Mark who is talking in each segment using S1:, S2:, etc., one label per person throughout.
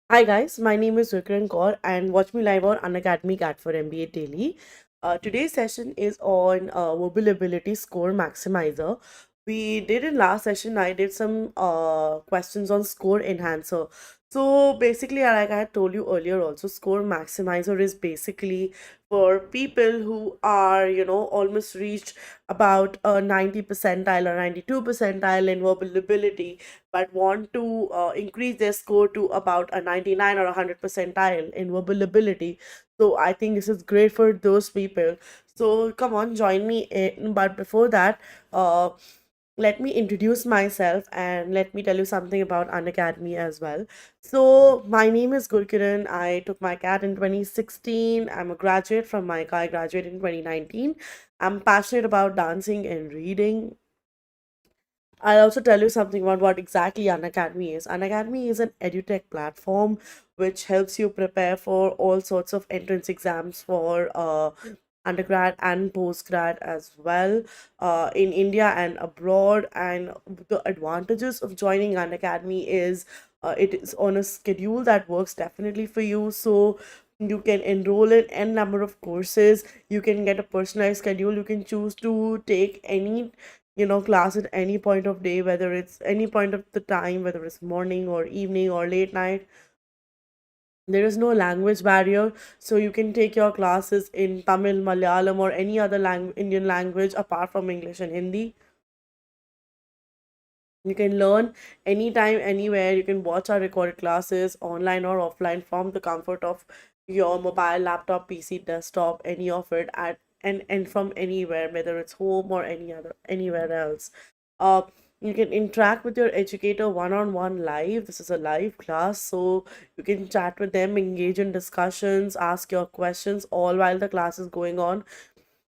S1: Hi guys, my name is Gurkiran Kaur and watch me live on Unacademy CAT for MBA Daily. Today's session is on verbal ability score maximizer. We did in last session, I did some questions on score enhancer. So basically, like I had told you earlier also, score maximizer is basically for people who are, almost reached about a 90 percentile or 92 percentile in verbal ability but want to increase their score to about a 99 or 100 percentile in verbal ability. So I think this is great for those people. So come on, join me in. But before that, let me introduce myself and let me tell you something about Unacademy as well. So my name is Gurkiran. I took my CAT in 2016. I'm a graduate from my I graduated in 2019. I'm passionate about dancing and reading. I'll also tell you something about what exactly Unacademy is. Unacademy is an edutech platform which helps you prepare for all sorts of entrance exams for undergrad and postgrad as well in India and abroad. And the advantages of joining Unacademy is it is on a schedule that works definitely for you. So you can enroll in n number of courses. You can get a personalized schedule. You can choose to take any class at any point of day, whether it's any point of the time, whether it's morning or evening or late night. There is no language barrier, so you can take your classes in Tamil, Malayalam, or any other Indian language apart from English and Hindi. You can learn anytime, anywhere. You can watch our recorded classes online or offline from the comfort of your mobile, laptop, PC, desktop, any of it and from anywhere, whether it's home or anywhere else. Uh, you can interact with your educator one-on-one live. This is a live class, so you can chat with them, engage in discussions, ask your questions all while the class is going on.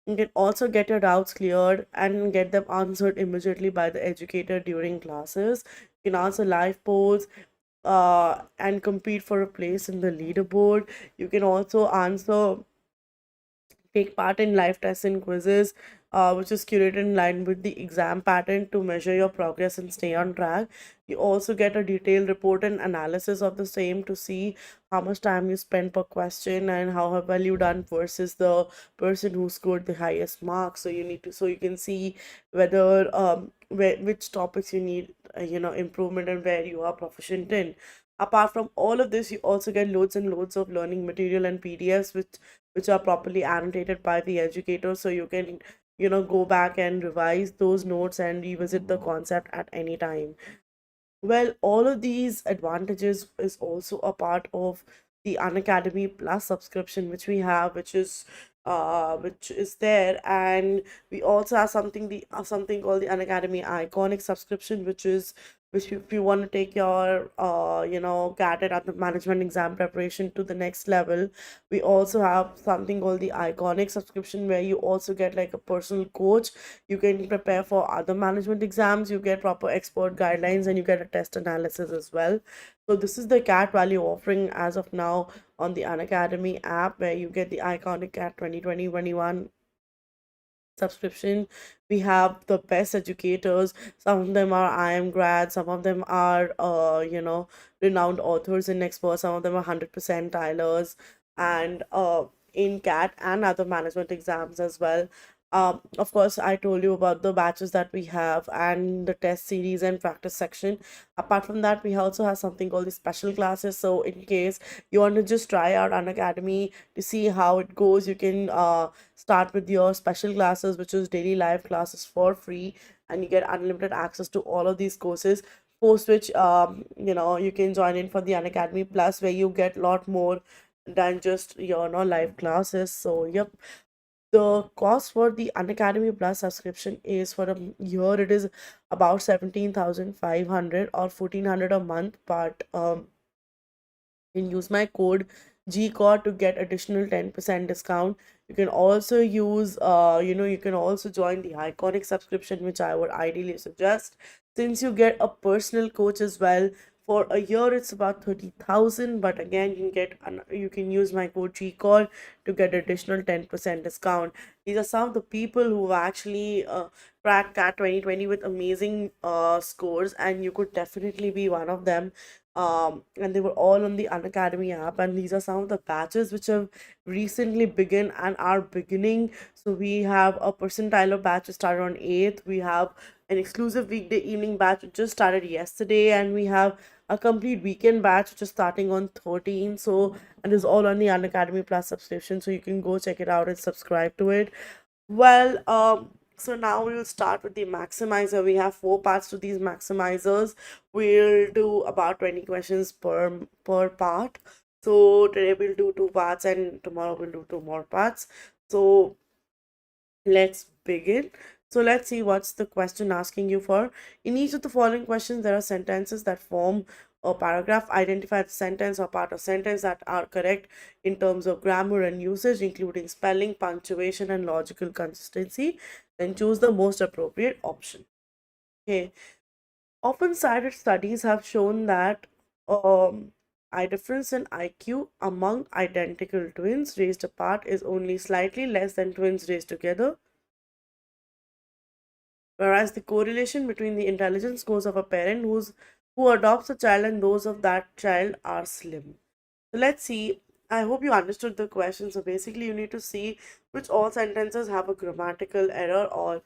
S1: You can also get your doubts cleared and get them answered immediately by the educator during classes. You can answer live polls and compete for a place in the leaderboard. You can also take part in live tests and quizzes, which is curated in line with the exam pattern to measure your progress and stay on track. You also get a detailed report and analysis of the same to see how much time you spend per question and how well you done versus the person who scored the highest marks. So you can see whether which topics you need improvement and where you are proficient in. Apart from all of this, you also get loads and loads of learning material and PDFs which are properly annotated by the educator, so you can go back and revise those notes and revisit the concept at any time. Well, all of these advantages is also a part of the Unacademy Plus subscription which we have, which is there. And we also have something called the Unacademy Iconic subscription, which if you want to take your CAT and other management exam preparation to the next level. We also have something called the Iconic subscription where you also get like a personal coach. You can prepare for other management exams, you get proper expert guidelines, and you get a test analysis as well. So this is the CAT value offering as of now on the Unacademy app, where you get the Iconic CAT 2020-21 subscription. We have the best educators. Some of them are IM grads, some of them are renowned authors and experts, some of them are 100 percentilers and in CAT and other management exams as well. Of course, I told you about the batches that we have and the test series and practice section. Apart from that, we also have something called the special classes. So in case you want to just try out Unacademy to see how it goes, you can start with your special classes, which is daily live classes for free, and you get unlimited access to all of these courses. Post which you can join in for the Unacademy Plus, where you get a lot more than just your live classes. So yep, the cost for the Unacademy Plus subscription is for a year it is about 17,500 or 1,400 a month, but you can use my code GCOR to get additional 10% discount. You can also use you can also join the Iconic subscription, which I would ideally suggest, since you get a personal coach as well. For a year it's about 30,000, but again you can use my code GCOR to get additional 10% discount. These are some of the people who actually cracked CAT 2020 with amazing scores, and you could definitely be one of them. And they were all on the Unacademy app. And these are some of the batches which have recently begun and are beginning. So we have a percentiler batch which started on 8th. We have an exclusive weekday evening batch which just started yesterday, and we have a complete weekend batch which is starting on 13th. So, and it's all on the Unacademy Plus subscription, so you can go check it out and subscribe to it. Well, so now we will start with the maximizer. We have 4 parts to these maximizers. We'll do about 20 questions per part. So today we'll do 2 parts, and tomorrow we'll do 2 more parts. So let's begin. So let's see what's the question asking you for. In each of the following questions, there are sentences that form a paragraph. Identify the sentence or part of sentence that are correct in terms of grammar and usage, including spelling, punctuation, and logical consistency. Then choose the most appropriate option. Okay. Often cited studies have shown that I difference in IQ among identical twins raised apart is only slightly less than twins raised together, whereas the correlation between the intelligence scores of a parent who adopts a child and those of that child are slim. So let's see. I hope you understood the question. So basically, you need to see which all sentences have a grammatical error, or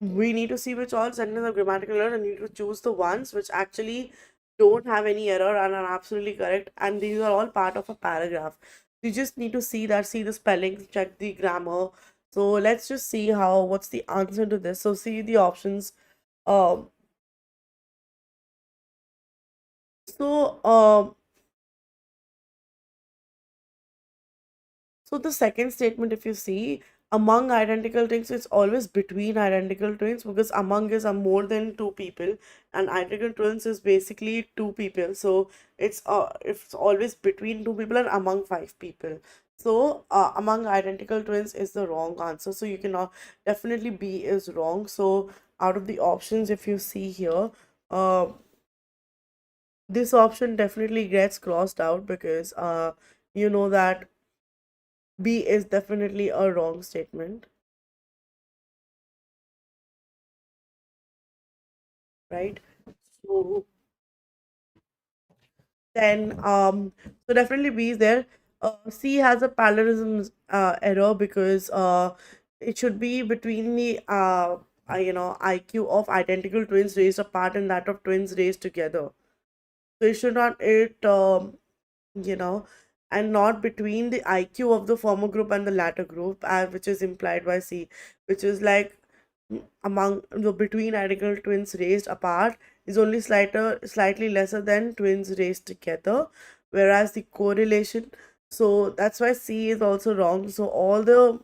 S1: we need to see which all sentences have grammatical error, and you need to choose the ones which actually don't have any error and are absolutely correct. And these are all part of a paragraph. You just need to see the spelling, check the grammar. So let's just see what's the answer to this. So see the options. Um, so So the second statement, if you see, among identical twins, it's always between identical twins, because among is more than 2 people, and identical twins is basically 2 people. So it's always between 2 people and among 5 people. So among identical twins is the wrong answer. So you cannot, definitely B is wrong. So out of the options, if you see here, this option definitely gets crossed out, because you know that B is definitely a wrong statement, right? So then, so definitely B is there. C has a parallelism error, because it should be between the IQ of identical twins raised apart and that of twins raised together. So it should not you know, and not between the IQ of the former group and the latter group, which is implied by C, which is like among the between identical twins raised apart is only slightly lesser than twins raised together, whereas the correlation, so that's why C is also wrong. So all the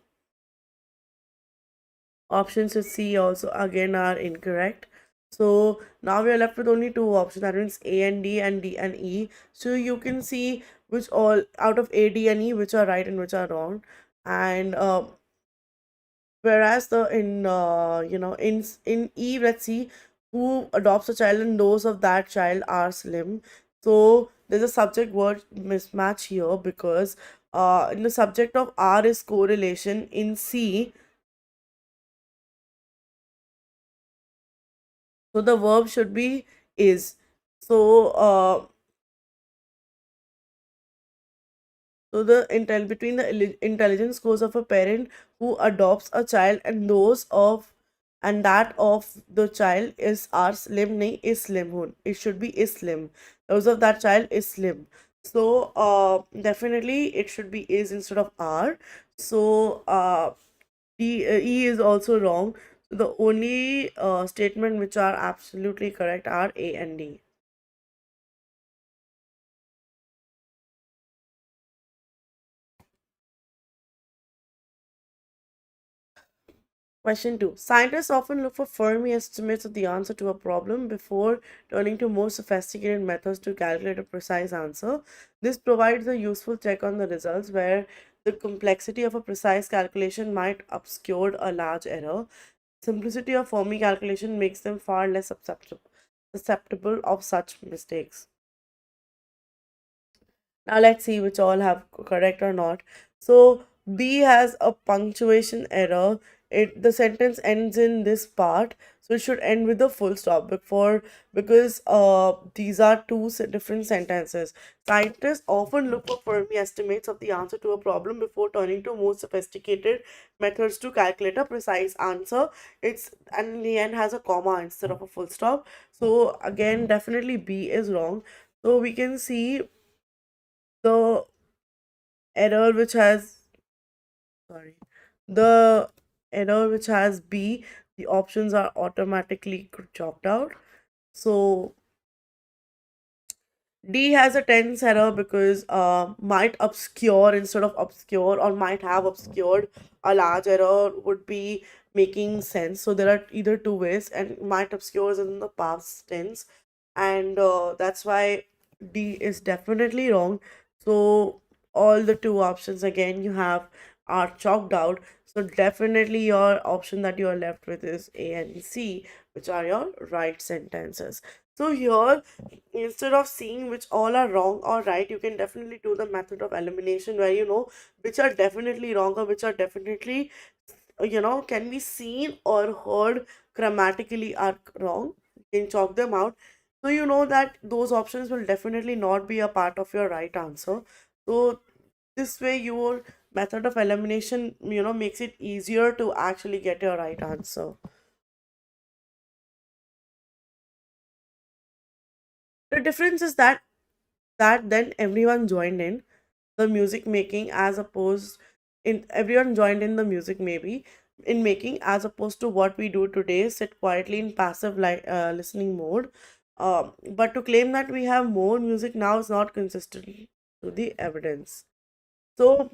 S1: options with C also again are incorrect. So now we are left with only 2 options, that means A and D and D and E. So you can see which all out of A, D, and E which are right and which are wrong. And whereas the in in E, let's see who adopts a child and those of that child are slim. So there's a subject word mismatch here, because in the subject of R is correlation, in C, so the verb should be is. So so the between the intelligence scores of a parent who adopts a child and those of and that of the child is are slim, nahi is slim hun. It should be is slim. Those of that child is slim. So definitely it should be is instead of are. So E is also wrong. So the only statement which are absolutely correct are A and D. Question 2. Scientists often look for Fermi estimates of the answer to a problem before turning to more sophisticated methods to calculate a precise answer. This provides a useful check on the results where the complexity of a precise calculation might obscure a large error. Simplicity of Fermi calculation makes them far less susceptible of such mistakes. Now let's see which all have correct or not. So B has a punctuation error. the sentence ends in this part, so it should end with a full stop before, because these are two different sentences. Scientists often look for Fermi estimates of the answer to a problem before turning to more sophisticated methods to calculate a precise answer. It's, and in the end has a comma instead of a full stop. So again, definitely B is wrong. So we can see the error which has, sorry, the error which has B, the options are automatically chalked out. So D has a tense error because might obscure instead of obscure, or might have obscured. A large error would be making sense. So there are either two ways, and might obscures in the past tense, and that's why D is definitely wrong. So all the two options again you have are chalked out. So definitely your option that you are left with is A and C, which are your right sentences. So here, instead of seeing which all are wrong or right, you can definitely do the method of elimination, where you know which are definitely wrong or which are definitely, can be seen or heard grammatically are wrong. You can chalk them out. So you know that those options will definitely not be a part of your right answer. So this way your method of elimination, makes it easier to actually get your right answer. The difference is that then everyone joined in the music making, as opposed in everyone joined in the music maybe in making, as opposed to what we do today, sit quietly in passive listening mode. But to claim that we have more music now is not consistent to the evidence. So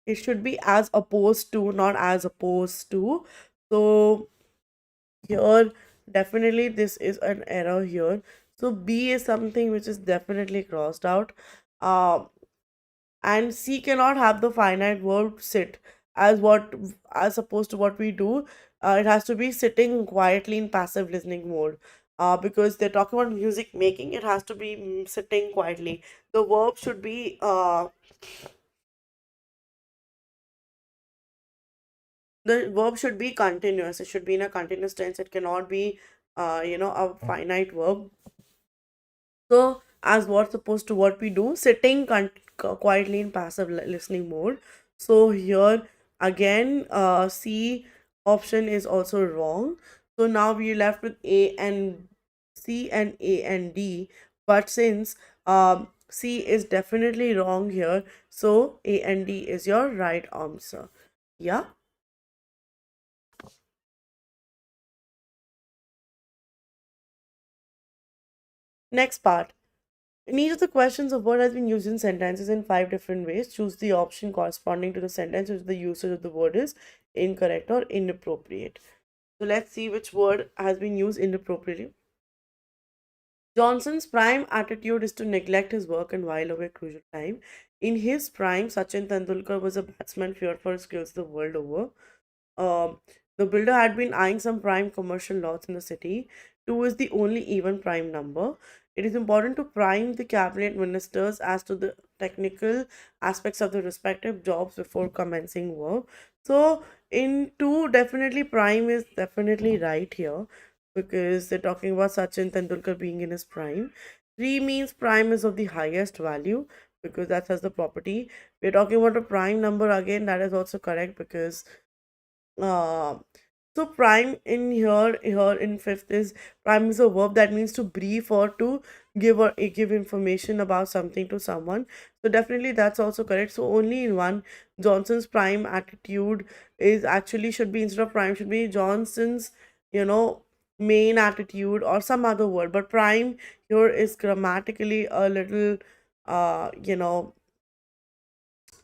S1: it should be as opposed to, not as opposed to. So here, definitely this is an error here. So B is something which is definitely crossed out. Um, and C cannot have the finite verb sit, as what, as opposed to what we do. It has to be sitting quietly in passive listening mode. Because they're talking about music making, it has to be sitting quietly. The verb should be continuous. It should be in a continuous tense. It cannot be a finite verb. So, as what's opposed to what we do, sitting quietly in passive listening mode. So, here again, C option is also wrong. So, now we're left with A and C and A and D. But since C is definitely wrong here, so A and D is your right answer. Yeah. Next part. In each of the questions, a word has been used in sentences in 5 different ways. Choose the option corresponding to the sentence which the usage of the word is incorrect or inappropriate. So let's see which word has been used inappropriately. Johnson's prime attitude is to neglect his work and while away crucial time. In his prime, Sachin Tendulkar was a batsman feared for his skills the world over. Um, the builder had been eyeing some prime commercial lots in the city. 2 is the only even prime number. It is important to prime the cabinet ministers as to the technical aspects of the respective jobs before commencing work. So, in 2, definitely prime is definitely right here, because they're talking about Sachin Tendulkar being in his prime. 3 means prime is of the highest value, because that has the property. We're talking about a prime number again, that is also correct, because uh, so prime in here in fifth is, prime is a verb that means to brief or to give, or give information about something to someone. So definitely that's also correct. So only in one, Johnson's prime attitude is actually should be, instead of prime, should be Johnson's, you know, main attitude or some other word. But prime here is grammatically a little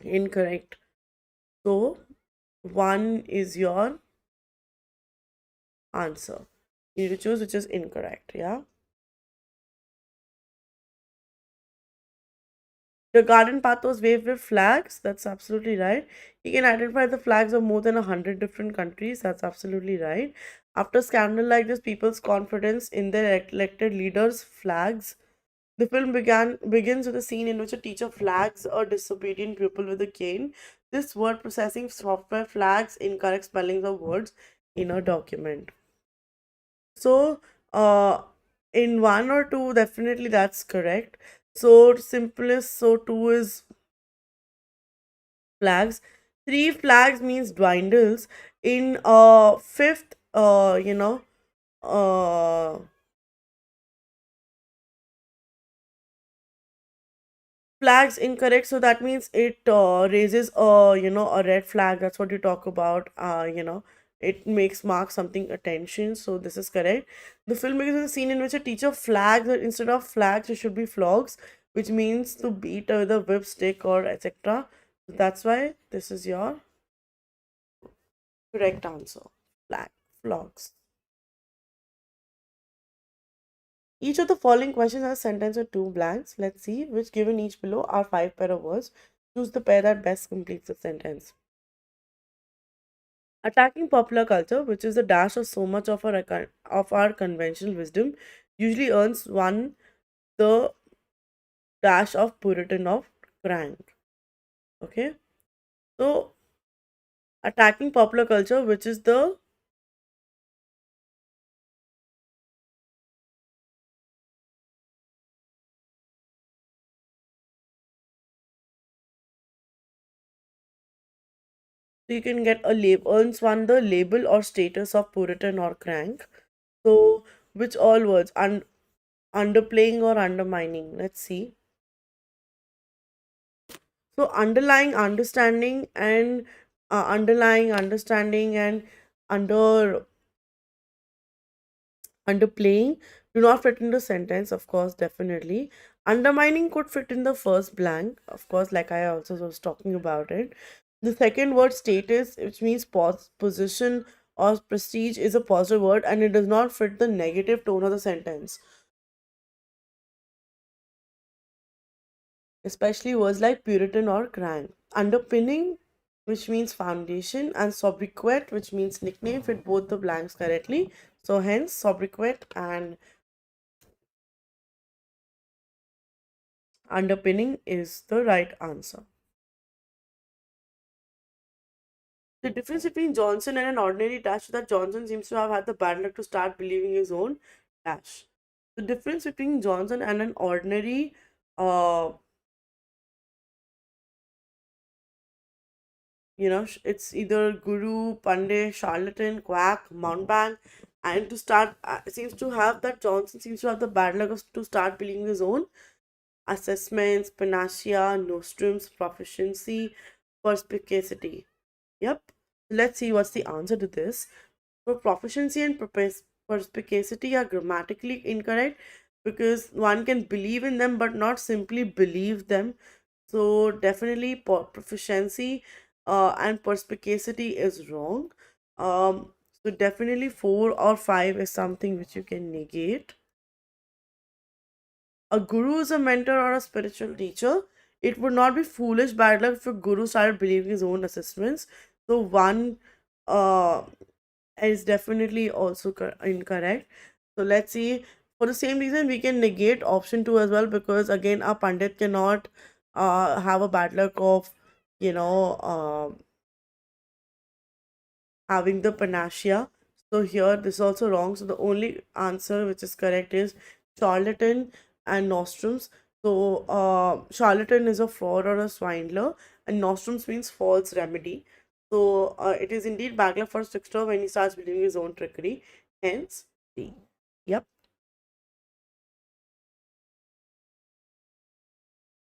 S1: incorrect. So one is your answer. You need to choose which is incorrect. Yeah. The garden path was waved with flags. That's absolutely right. You can identify the flags of more than 100 different countries. That's absolutely right. After scandal like this, people's confidence in their elected leaders flags. The film begins with a scene in which a teacher flags a disobedient pupil with a cane. This word processing software flags incorrect spellings of words in a document. So, in one or two, definitely that's correct. So, simplest, so two is flags. Three flags means dwindles. In fifth, uh, flags incorrect, so that means it raises a red flag. That's what you talk about. It makes mark something attention, so this is correct. The film is a scene in which a teacher flags that instead of flags it should be flogs, which means to beat with a whip stick or etc. That's why this is your correct answer. Flag, flogs. Each of the following questions has a sentence with two blanks. Let's see which given each below are five pair of words. Choose the pair that best completes the sentence. Attacking popular culture, which is the dash of so much of our conventional wisdom, usually earns one the dash of Puritan of crank. Okay, so attacking popular culture, which is the so you can get a label earns one the label or status of Puritan or crank. So which all words underplaying or undermining? Let's see. So underlying understanding and under underplaying do not fit in the sentence, of course, definitely. Undermining could fit in the first blank, of course, like I also was talking about it. The second word, status, which means position or prestige, is a positive word and it does not fit the negative tone of the sentence. Especially words like Puritan or crank. Underpinning, which means foundation, and sobriquet, which means nickname, fit both the blanks correctly. So hence sobriquet and underpinning is the right answer. The difference between Johnson and an ordinary dash is that Johnson seems to have had the bad luck to start believing his own dash. The difference between Johnson and an ordinary uh it's either guru, pandey, charlatan, quack, mountebank, and to start seems to have that Johnson seems to have the bad luck to start believing his own assessments, panacea, nostrums, proficiency, perspicacity. Yep. Let's see what's the answer to this. So proficiency and perspicacity are grammatically incorrect because one can believe in them but not simply believe them. So definitely proficiency and perspicacity is wrong. So definitely four or five is something which you can negate. A guru is a mentor or a spiritual teacher. It would not be foolish bad luck if a guru started believing his own assessments. So one uh is definitely also incorrect. So let's see. For the same reason, we can negate option two as well because again, a pandit cannot have a bad luck of you know having the panacea. So here, this is also wrong. So the only answer which is correct is charlatan and nostrums. So charlatan is a fraud or a swindler, and nostrums means false remedy. So it is indeed bad luck for a trickster when he starts believing his own trickery. Hence, D. Yep.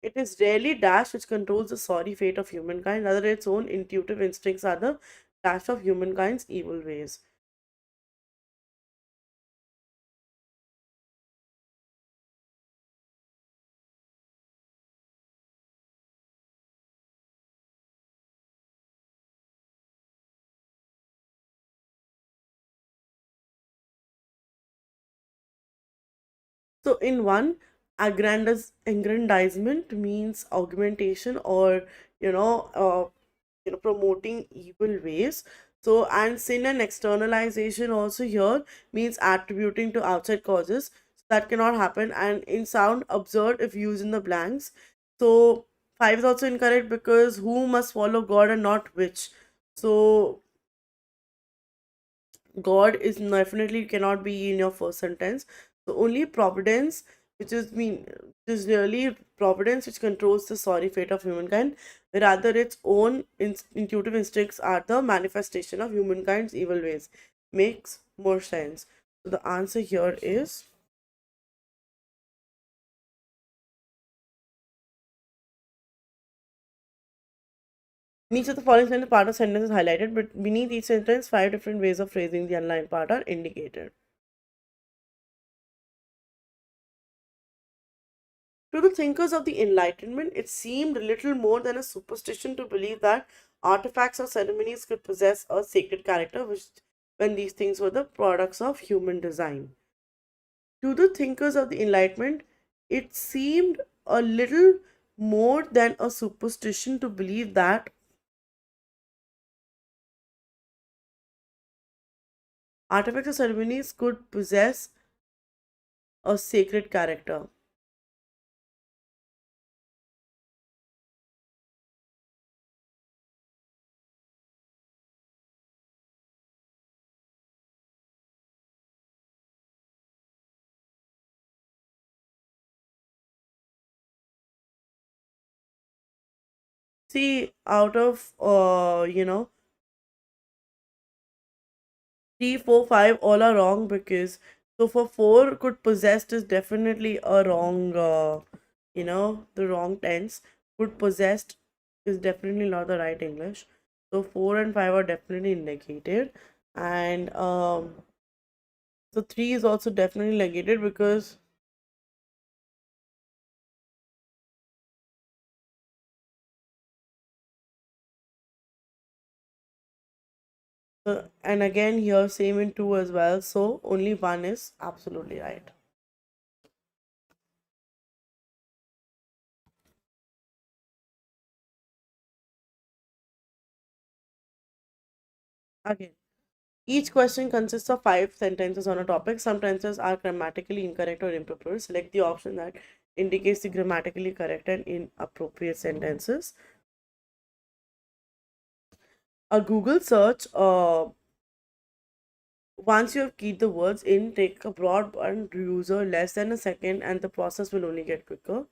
S1: It is rarely dash which controls the sorry fate of humankind, rather its own intuitive instincts are the dash of humankind's evil ways. So in one, aggrandizement means augmentation or you know uh, promoting evil ways. So and sin and externalization also here means attributing to outside causes. So that cannot happen. And in sound absurd if used in the blanks. So 5 is also incorrect because who must follow God and not which. So God is definitely cannot be in your first sentence. So only providence, which is really providence which controls the sorry fate of humankind, rather its own intuitive instincts are the manifestation of humankind's evil ways. Makes more sense. So the answer here is each of the following sentence part of sentence is highlighted, but beneath each sentence, 5 different ways of phrasing the underlined part are indicated. To the thinkers of the Enlightenment, it seemed little more than a superstition to believe that artifacts or ceremonies could possess a sacred character, which, when these things were the products of human design. To the thinkers of the Enlightenment, it seemed a little more than a superstition to believe that artifacts or ceremonies could possess a sacred character. See, out of 3, 4, 5 all are wrong because so for 4 could possessed is definitely a wrong the wrong tense. Could possessed is definitely not the right English. So 4 and 5 are definitely negated, and so 3 is also definitely negated because and again here same in 2 as well, so only 1 is absolutely right. Again, each question consists of 5 sentences on a topic. Some sentences are grammatically incorrect or improper. Select the option that indicates the grammatically correct and inappropriate sentences. A Google search, once you have keyed the words in, take a broadband user less than a second and the process will only get quicker.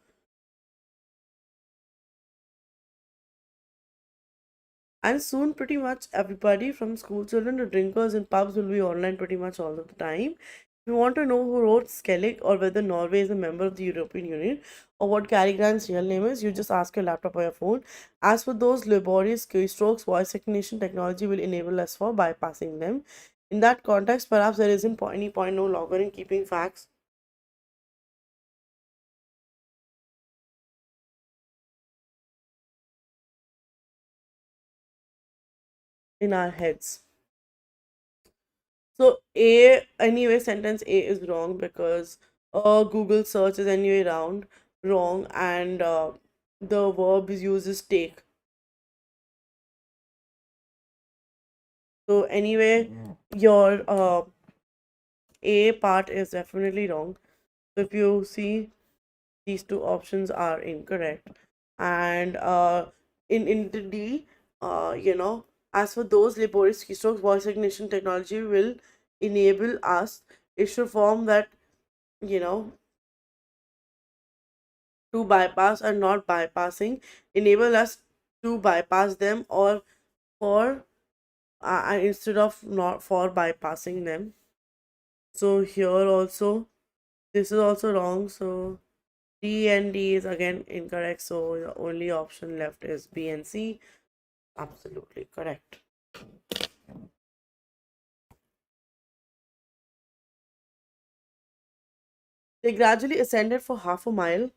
S1: And soon, pretty much everybody from school children to drinkers in pubs will be online pretty much all of the time. If you want to know who wrote Skellig or whether Norway is a member of the European Union or what Cary Grant's real name is, you just ask your laptop or your phone. As for those laborious keystrokes, voice recognition technology will enable us for bypassing them. In that context, perhaps there isn't any point no longer in keeping facts in our heads. So A anyway, sentence A is wrong because Google search is anyway wrong, and the verb is used as take. So anyway, your A part is definitely wrong. So if you see, these two options are incorrect, and in the D, as for those laborious keystrokes, voice recognition technology will enable us. It should form that you know to bypass and not bypassing, enable us to bypass them or for instead of not for bypassing them. So here also this is also wrong, so D and D is again incorrect, so the only option left is B and C. Absolutely correct. They gradually ascended for half a mile.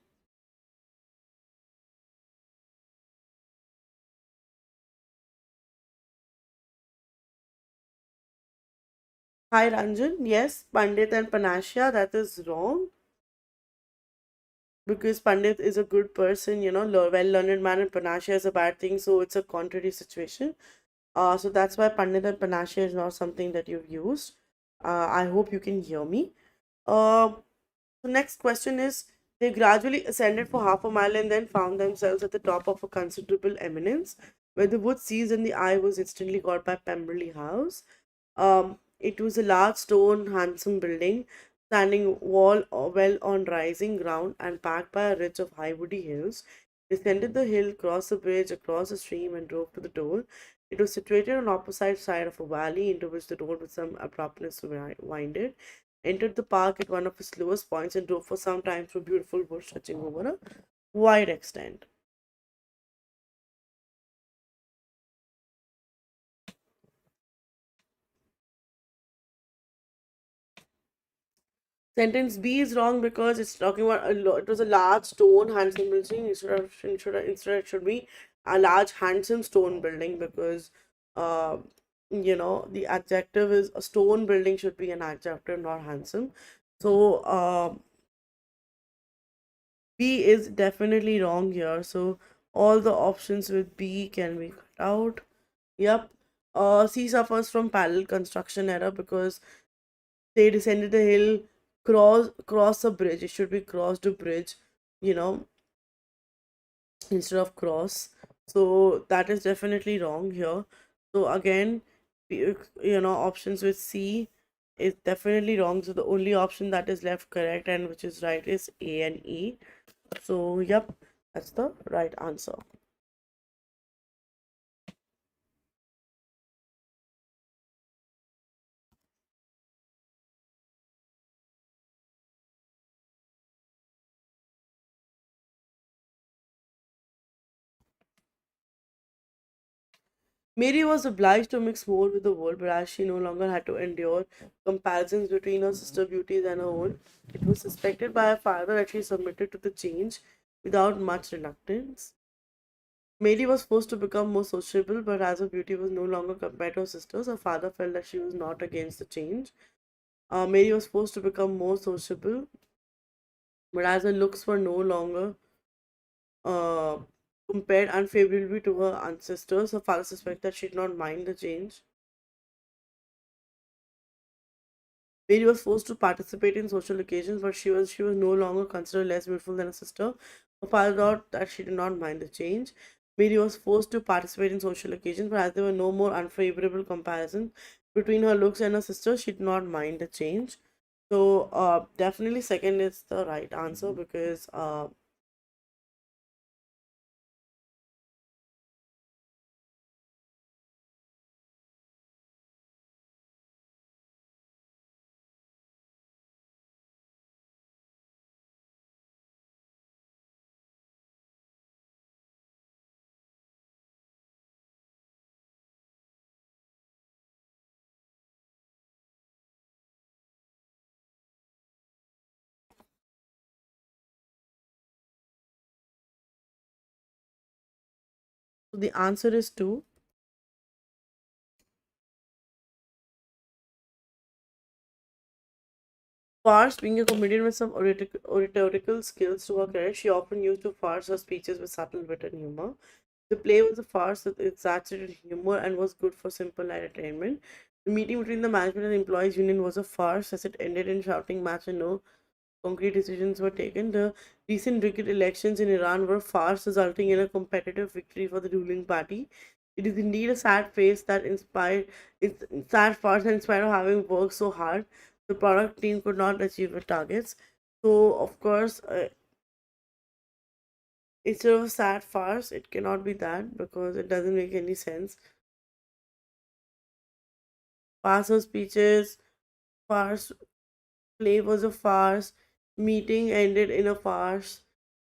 S1: Hi Ranjan, yes, Pandit and Panacea, that is wrong because Pandit is a good person, well learned man, and Panacea is a bad thing, so it's a contrary situation. So that's why Pandit and Panacea is not something that you've used. I hope you can hear me. The next question is They gradually ascended for half a mile and then found themselves at the top of a considerable eminence, where the wood ceased and the eye was instantly caught by Pemberley House. It was a large stone, handsome building, standing well on rising ground and backed by a ridge of high woody hills. Descended the hill, crossed the bridge across the stream, and drove to the door. It was situated on opposite side of a valley into which the road with some abruptness winded. Entered the park at one of its lowest points and drove for some time through beautiful woods stretching over a wide extent. Sentence B is wrong because it's talking about it was a large stone handsome building. Instead it should be a large handsome stone building because uh the adjective is a stone building should be an adjective, not handsome. So B is definitely wrong here. So all the options with B can be cut out. Yep. C suffers from parallel construction error because they descended the hill, cross a bridge. It should be crossed a bridge, you know, instead of cross. So that is definitely wrong here. So again, options with C is definitely wrong. So the only option that is left correct and which is right is A and E. So yep, that's the right answer. Mary was obliged to mix more with the world, but as she no longer had to endure comparisons between her sister beauties and her own, it was suspected by her father that she submitted to the change without much reluctance. Mary was forced to become more sociable, but as her beauty was no longer compared to her sisters, her father felt that she was not against the change. Mary was forced to become more sociable, but as her looks were no longer uh, compared unfavorably to her ancestors, her father suspected that she did not mind the change. Mary was forced to participate in social occasions, but she was no longer considered less beautiful than her sister. Her father thought that she did not mind the change. Mary was forced to participate in social occasions, but as there were no more unfavorable comparisons between her looks and her sister, she did not mind the change. So definitely second is the right answer because the answer is two. Farce, being a comedian with some oratorical skills to her credit, she often used to farce her speeches with subtle wit and humor. The play was a farce with exaggerated humor and was good for simple entertainment. The meeting between the management and the employees union was a farce as it ended in shouting match and no concrete decisions were taken. The recent rigged elections in Iran were a farce resulting in a competitive victory for the ruling party. It is indeed a sad face that inspired it's sad farce and in spite of having worked so hard, the product team could not achieve its targets. So of course, instead of a sad farce, it cannot be that because it doesn't make any sense. Farce speeches, farce play was a farce, meeting ended in a farce,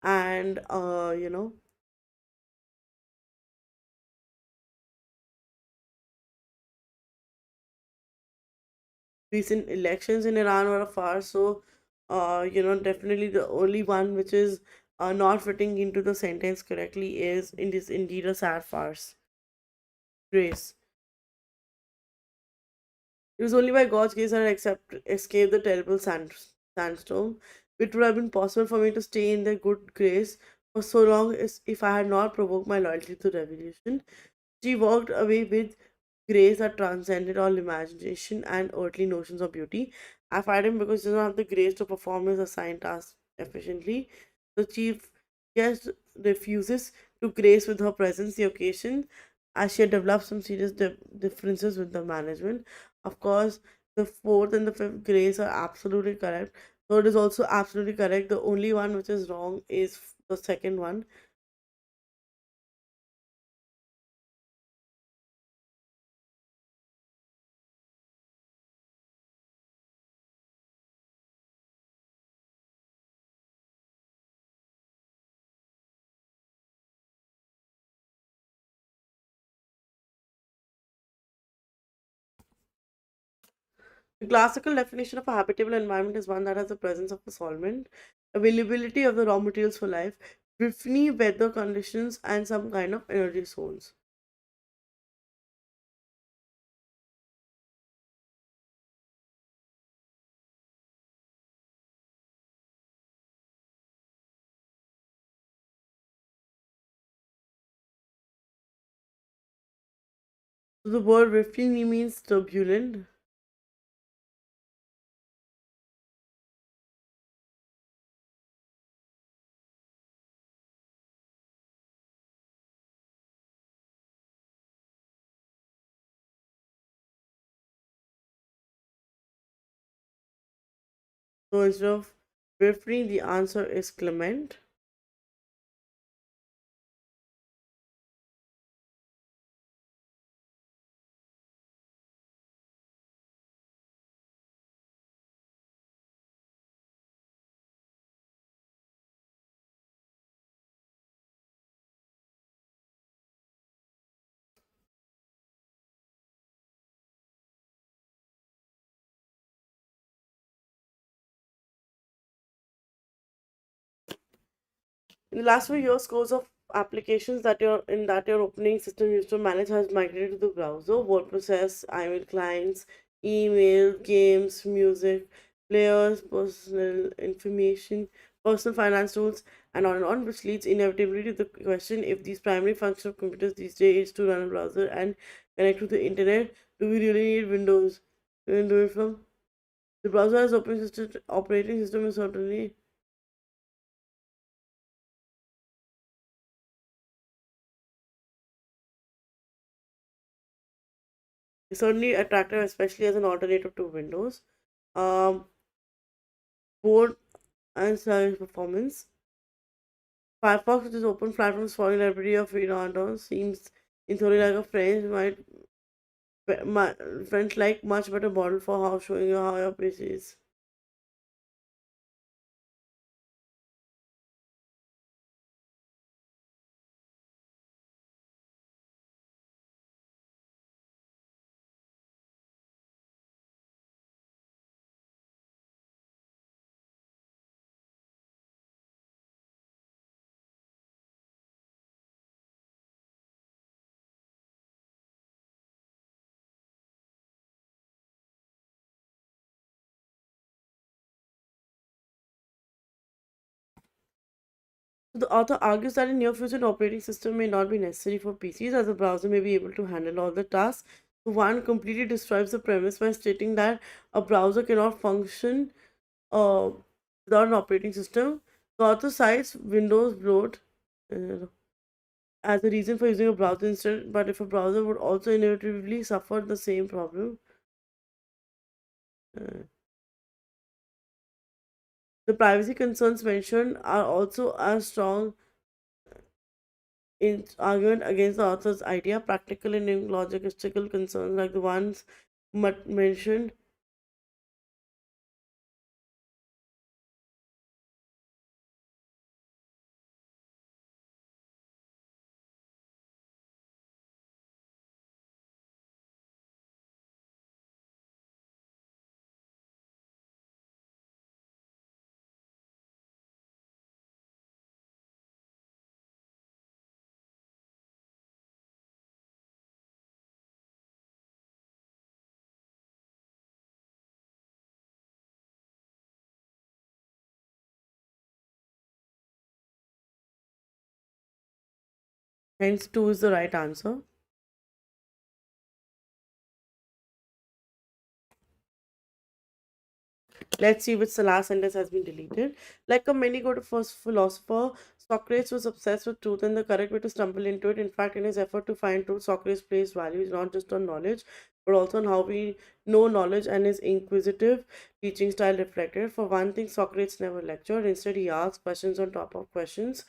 S1: and recent elections in Iran were a farce. So, definitely the only one which is not fitting into the sentence correctly is in this indeed a sad farce. Grace. It was only by God's grace that I escaped the terrible sandstorm. It would have been possible for me to stay in their good grace for so long as if I had not provoked my loyalty to revolution. She walked away with grace that transcended all imagination and earthly notions of beauty. I fired him because he does not have the grace to perform his assigned task efficiently. The chief guest refuses to grace with her presence the occasion as she had developed some serious differences with the management. Of course, the fourth and the fifth grace are absolutely correct. Third is also absolutely correct. The only one which is wrong is the second one. The classical definition of a habitable environment is one that has the presence of a solvent, availability of the raw materials for life, briefly weather conditions, and some kind of energy source. So the word briefly means turbulent. So instead of briefly, the answer is clement. In the last few years, scores of applications that your operating system used to manage has migrated to the browser. Word process, email clients, email, games, music, players, personal information, personal finance tools, and on, which leads inevitably to the question if these primary functions of computers these days is to run a browser and connect to the internet, do we really need Windows? Do we do it from the browser as operating system is certainly certainly attractive, especially as an alternative to Windows. Um, board and service performance. Firefox, which is open platform's foreign library of Renaissance, seems in theory like a French like much better model for how showing you how your PC is. So the author argues that in near future, an operating system may not be necessary for PCs as the browser may be able to handle all the tasks. So one completely describes the premise by stating that a browser cannot function uh, without an operating system. The author cites Windows bloat uh, as a reason for using a browser instead, but if a browser would also inevitably suffer the same problem. Uh, the privacy concerns mentioned are also as strong in argument against the author's idea. Practical and logistical concerns like the ones mentioned. Hence, 2 is the right answer. Let's see which the last sentence has been deleted. Like a many good first philosopher, Socrates was obsessed with truth and the correct way to stumble into it. In fact, in his effort to find truth, Socrates placed values not just on knowledge, but also on how we know knowledge, and his inquisitive teaching style reflected. For one thing, Socrates never lectured. Instead, he asked questions on top of questions.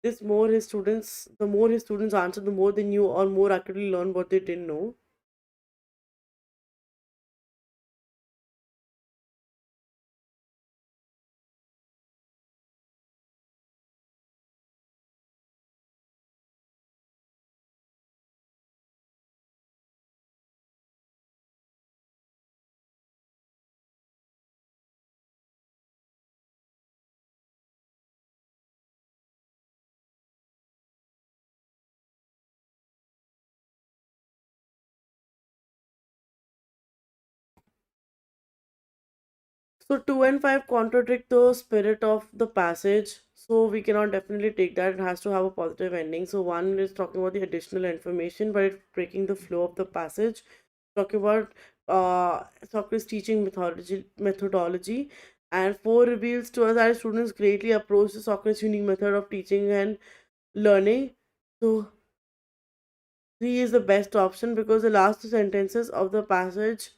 S1: The more his students answered, the more they knew or more accurately learned what they didn't know. So 2 and 5 contradict the spirit of the passage. So we cannot definitely take that. It has to have a positive ending. So 1 is talking about the additional information, but it's breaking the flow of the passage. Talking about Socrates' teaching methodology. And 4 reveals to us that students greatly approach the Socrates' unique method of teaching and learning. So 3 is the best option because the last two sentences of the passage.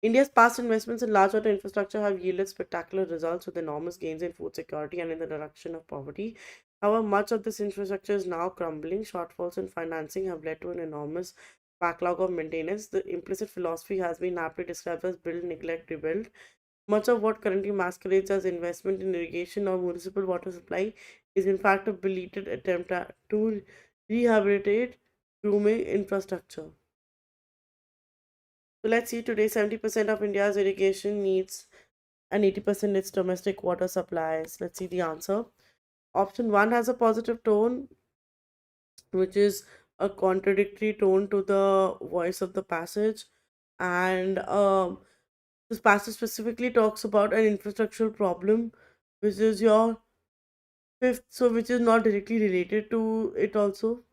S1: India's past investments in large water infrastructure have yielded spectacular results with enormous gains in food security and in the reduction of poverty. However, much of this infrastructure is now crumbling. Shortfalls in financing have led to an enormous backlog of maintenance. The implicit philosophy has been aptly described as build, neglect, rebuild. Much of what currently masquerades as investment in irrigation or municipal water supply is in fact a belated attempt to rehabilitate grooming infrastructure. So let's see today 70% of India's irrigation needs and 80% its domestic water supplies. Let's see the answer. Option 1 has a positive tone, which is a contradictory tone to the voice of the passage. And this passage specifically talks about an infrastructural problem, which is your fifth, so which is not directly related to it also.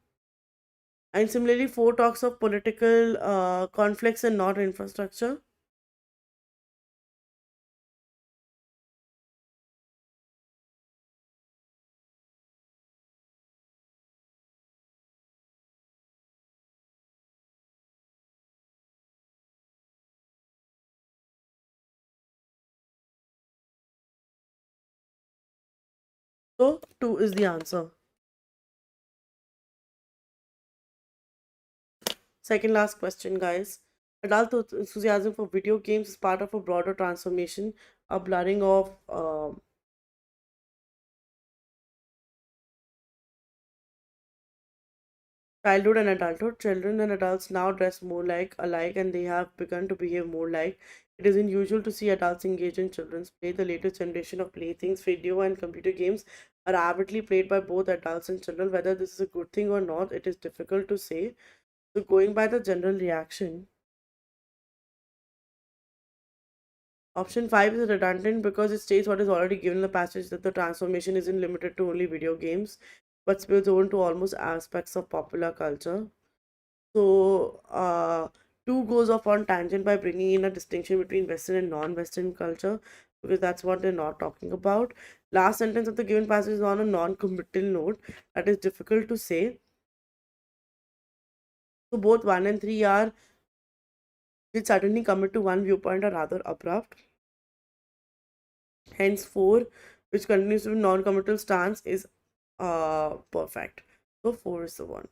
S1: And similarly, 4 talks of political conflicts and not infrastructure. So 2 is the answer. Second last question, guys. Adult enthusiasm for video games is part of a broader transformation, a blurring of childhood and adulthood. Children and adults now dress more alike and they have begun to behave more like. It is unusual to see adults engage in children's play. The latest generation of playthings, video and computer games are avidly played by both adults and children. Whether this is a good thing or not, it is difficult to say. So going by the general reaction, option 5 is redundant because it states what is already given in the passage, that the transformation isn't limited to only video games but spills over to almost aspects of popular culture. So, 2 goes off on tangent by bringing in a distinction between Western and non-Western culture because that's what they're not talking about. Last sentence of the given passage is on a non-committal note that is difficult to say. So, both 1 and 3 are did suddenly commit to one viewpoint or rather abrupt. Hence, 4, which continues to be non-committal stance, is perfect. So, 4 is the one.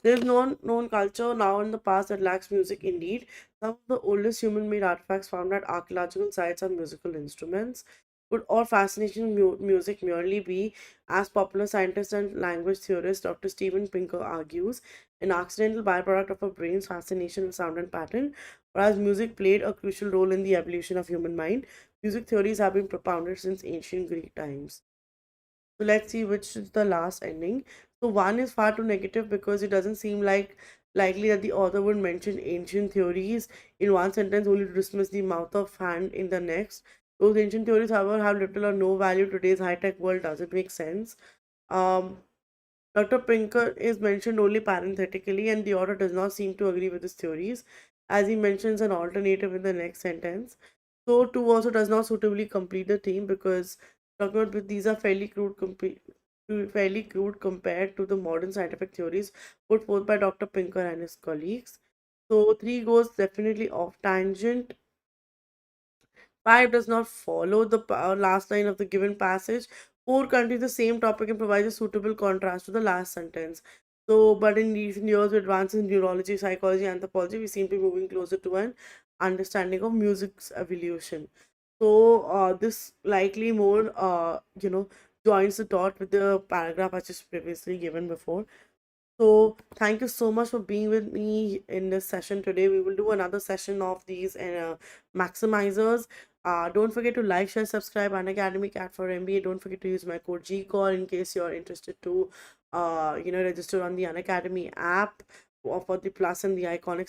S1: There is no known culture now in the past that lacks music indeed. Some of the oldest human made artifacts found at archaeological sites are musical instruments. Could all fascination music merely be, as popular scientist and language theorist Dr. Steven Pinker argues, an accidental byproduct of a brain's fascination with sound and pattern? Whereas music played a crucial role in the evolution of human mind, music theories have been propounded since ancient Greek times. So let's see which is the last ending. So one is far too negative because it doesn't seem likely that the author would mention ancient theories in one sentence only to dismiss the mouth of hand in the next. Those ancient theories, however, have little or no value in today's high-tech world. Does it make sense? Um, Dr. Pinker is mentioned only parenthetically, and the author does not seem to agree with his theories, as he mentions an alternative in the next sentence. So, 2 also does not suitably complete the theme because talking about these are fairly crude compared to the modern scientific theories put forth by Dr. Pinker and his colleagues. So, 3 goes definitely off tangent. 5 does not follow the last line of the given passage. 4 continues the same topic and provides a suitable contrast to the last sentence. So, but in recent years, with advances in neurology, psychology, anthropology, we seem to be moving closer to an understanding of music's evolution. So, this likely more, joins the dot with the paragraph I just previously given before. So, thank you so much for being with me in this session today. We will do another session of these maximizers. Don't forget to like, share, subscribe. Unacademy CAT for MBA. Don't forget to use my code GCOR in case you're interested to, register on the Unacademy app for the plus and the iconic